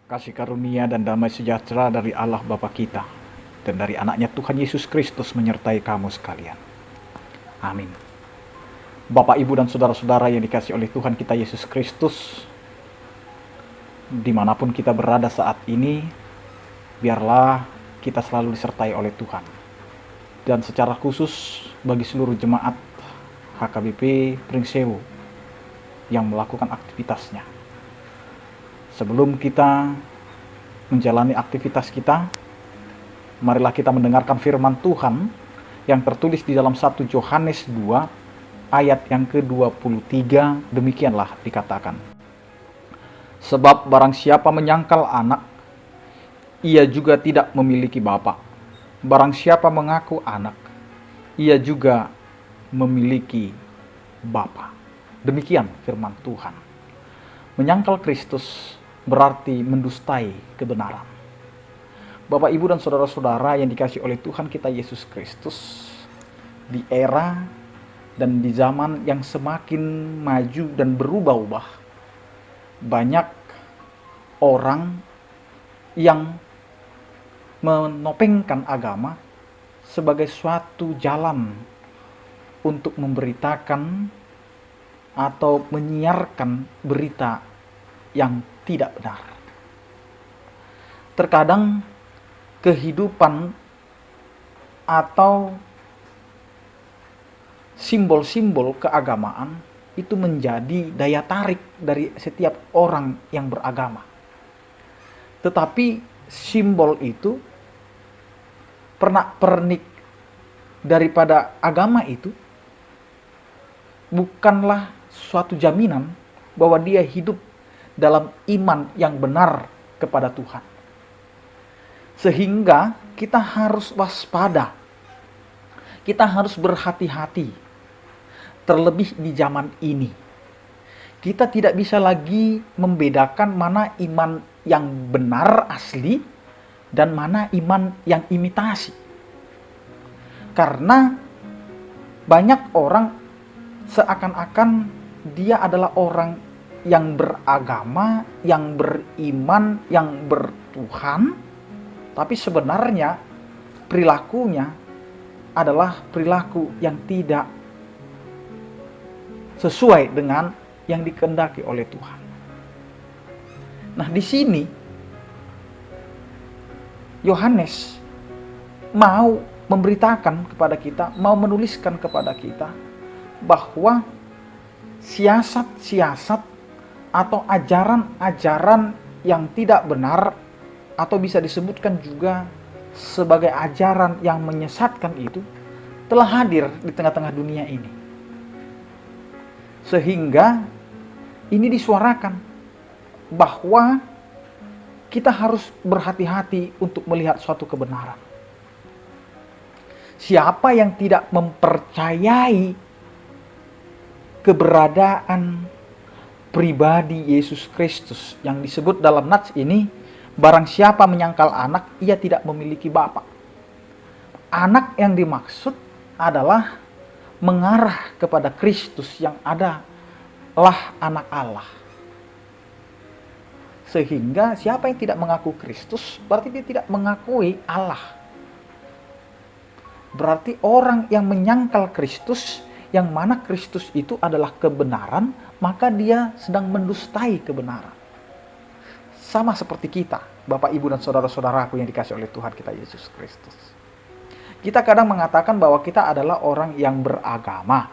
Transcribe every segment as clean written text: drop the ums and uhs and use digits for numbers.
Kasih karunia dan damai sejahtera dari Allah Bapa kita dan dari anaknya Tuhan Yesus Kristus menyertai kamu sekalian. Amin. Bapak, Ibu, dan saudara-saudara yang dikasihi oleh Tuhan kita Yesus Kristus, dimanapun kita berada saat ini, biarlah kita selalu disertai oleh Tuhan. Dan secara khusus bagi seluruh jemaat HKBP Pringsewu yang melakukan aktivitasnya. Sebelum kita menjalani aktivitas kita, marilah kita mendengarkan firman Tuhan yang tertulis di dalam 1 Yohanes 2 ayat yang ke-23. Demikianlah dikatakan. Sebab barang siapa menyangkal anak, ia juga tidak memiliki bapa. Barang siapa mengaku anak, ia juga memiliki bapa. Demikian firman Tuhan. Menyangkal Kristus berarti mendustai kebenaran. Bapak, Ibu, dan saudara-saudara yang dikasihi oleh Tuhan kita Yesus Kristus, di era dan di zaman yang semakin maju dan berubah-ubah, banyak orang yang menopengkan agama sebagai suatu jalan untuk memberitakan atau menyiarkan berita yang tidak benar. Terkadang kehidupan atau simbol-simbol keagamaan itu menjadi daya tarik dari setiap orang yang beragama. Tetapi simbol itu, pernak-pernik daripada agama itu bukanlah suatu jaminan bahwa dia hidup dalam iman yang benar kepada Tuhan. Sehingga kita harus waspada. Kita harus berhati-hati. Terlebih di zaman ini. Kita tidak bisa lagi membedakan mana iman yang benar asli dan mana iman yang imitasi. Karena banyak orang seakan-akan dia adalah orang yang beragama, yang beriman, yang bertuhan, tapi sebenarnya perilakunya adalah perilaku yang tidak sesuai dengan yang dikehendaki oleh Tuhan. Nah, di sini Yohanes mau memberitakan kepada kita, mau menuliskan kepada kita bahwa siasat-siasat atau ajaran-ajaran yang tidak benar atau bisa disebutkan juga sebagai ajaran yang menyesatkan itu telah hadir di tengah-tengah dunia ini. Sehingga ini disuarakan bahwa kita harus berhati-hati untuk melihat suatu kebenaran. Siapa yang tidak mempercayai keberadaan pribadi Yesus Kristus yang disebut dalam nats ini, barang siapa menyangkal anak, ia tidak memiliki bapa. Anak yang dimaksud adalah mengarah kepada Kristus yang adalah anak Allah. Sehingga siapa yang tidak mengaku Kristus, berarti dia tidak mengakui Allah. Berarti orang yang menyangkal Kristus, yang mana Kristus itu adalah kebenaran, maka dia sedang mendustai kebenaran. Sama seperti kita, Bapak, Ibu, dan saudara-saudaraku yang dikasihi oleh Tuhan kita Yesus Kristus. Kita kadang mengatakan bahwa kita adalah orang yang beragama.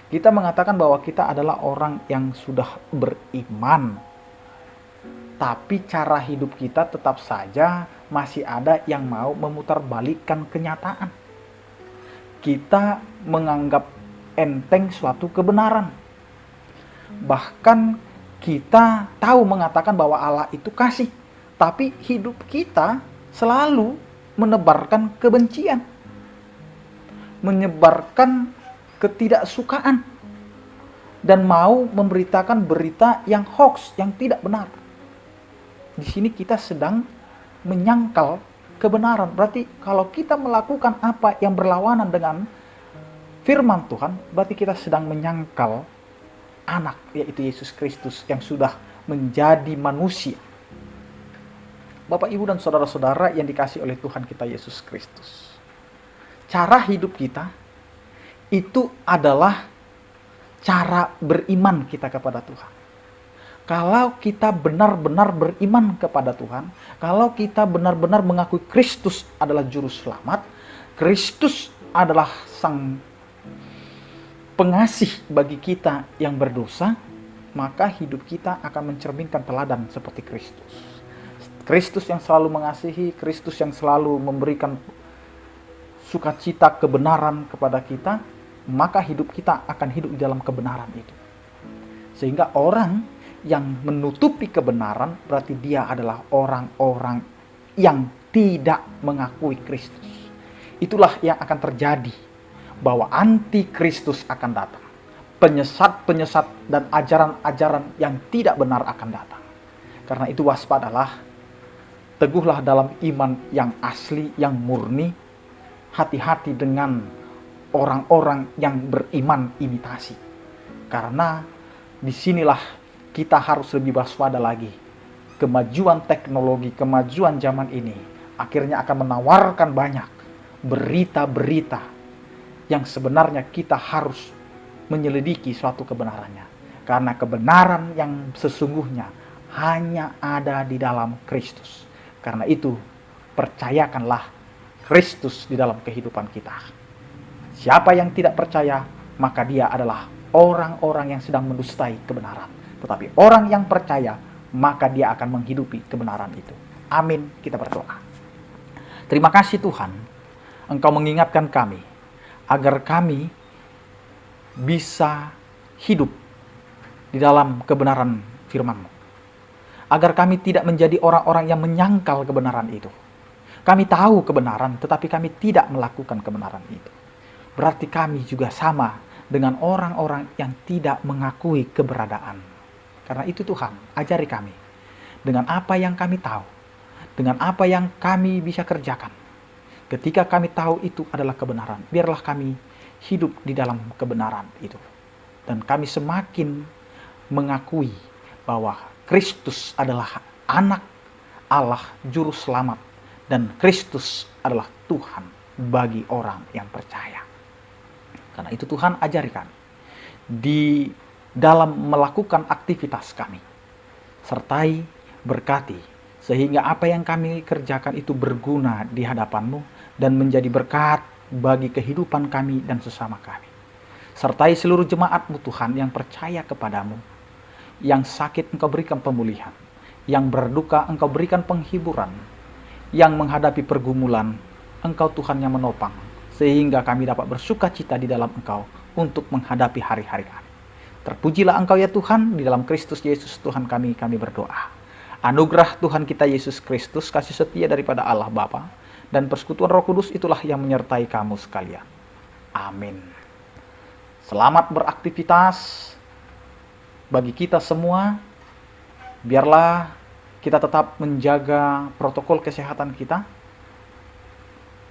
Kita mengatakan bahwa kita adalah orang yang sudah beriman. Tapi cara hidup kita tetap saja masih ada yang mau memutarbalikkan kenyataan. Kita menganggap enteng suatu kebenaran. Bahkan kita tahu mengatakan bahwa Allah itu kasih, tapi hidup kita selalu menebarkan kebencian, menyebarkan ketidaksukaan, dan mau memberitakan berita yang hoax, yang tidak benar. Di sini kita sedang menyangkal kebenaran. Berarti kalau kita melakukan apa yang berlawanan dengan firman Tuhan, berarti kita sedang menyangkal anak, yaitu Yesus Kristus yang sudah menjadi manusia. Bapak, Ibu, dan saudara-saudara yang dikasihi oleh Tuhan kita Yesus Kristus. Cara hidup kita itu adalah cara beriman kita kepada Tuhan. Kalau kita benar-benar beriman kepada Tuhan, kalau kita benar-benar mengakui Kristus adalah juru selamat, Kristus adalah sang pengasih bagi kita yang berdosa, maka hidup kita akan mencerminkan teladan seperti Kristus. Kristus yang selalu mengasihi, Kristus yang selalu memberikan sukacita kebenaran kepada kita, maka hidup kita akan hidup di dalam kebenaran itu. Sehingga orang yang menutupi kebenaran berarti dia adalah orang-orang yang tidak mengakui Kristus. Itulah yang akan terjadi, bahwa anti-Kristus akan datang. Penyesat-penyesat dan ajaran-ajaran yang tidak benar akan datang. Karena itu waspadalah, teguhlah dalam iman yang asli, yang murni. Hati-hati dengan orang-orang yang beriman imitasi. Karena disinilah kita harus lebih waspada lagi. Kemajuan teknologi, kemajuan zaman ini akhirnya akan menawarkan banyak berita-berita yang sebenarnya kita harus menyelidiki suatu kebenarannya. Karena kebenaran yang sesungguhnya hanya ada di dalam Kristus. Karena itu, percayakanlah Kristus di dalam kehidupan kita. Siapa yang tidak percaya, maka dia adalah orang-orang yang sedang mendustai kebenaran. Tetapi orang yang percaya, maka dia akan menghidupi kebenaran itu. Amin. Kita berdoa. Terima kasih Tuhan, Engkau mengingatkan kami agar kami bisa hidup di dalam kebenaran firman-Mu. Agar kami tidak menjadi orang-orang yang menyangkal kebenaran itu. Kami tahu kebenaran, tetapi kami tidak melakukan kebenaran itu. Berarti kami juga sama dengan orang-orang yang tidak mengakui keberadaan. Karena itu Tuhan, ajari kami dengan apa yang kami tahu, dengan apa yang kami bisa kerjakan. Ketika kami tahu itu adalah kebenaran, biarlah kami hidup di dalam kebenaran itu. Dan kami semakin mengakui bahwa Kristus adalah anak Allah, juru selamat. Dan Kristus adalah Tuhan bagi orang yang percaya. Karena itu Tuhan ajari kami di dalam melakukan aktivitas kami. Sertai, berkati, sehingga apa yang kami kerjakan itu berguna di hadapan-Mu dan menjadi berkat bagi kehidupan kami dan sesama kami. Sertai seluruh jemaat-Mu Tuhan yang percaya kepadamu. Yang sakit Engkau berikan pemulihan. Yang berduka Engkau berikan penghiburan. Yang menghadapi pergumulan, Engkau Tuhan yang menopang. Sehingga kami dapat bersuka cita di dalam Engkau untuk menghadapi hari-hari kami. Terpujilah Engkau ya Tuhan, di dalam Kristus Yesus Tuhan kami berdoa. Anugerah Tuhan kita Yesus Kristus, kasih setia daripada Allah Bapa, dan persekutuan Roh Kudus itulah yang menyertai kamu sekalian. Amin. Selamat beraktivitas bagi kita semua. Biarlah kita tetap menjaga protokol kesehatan kita.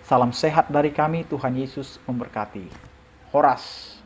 Salam sehat dari kami, Tuhan Yesus memberkati. Horas.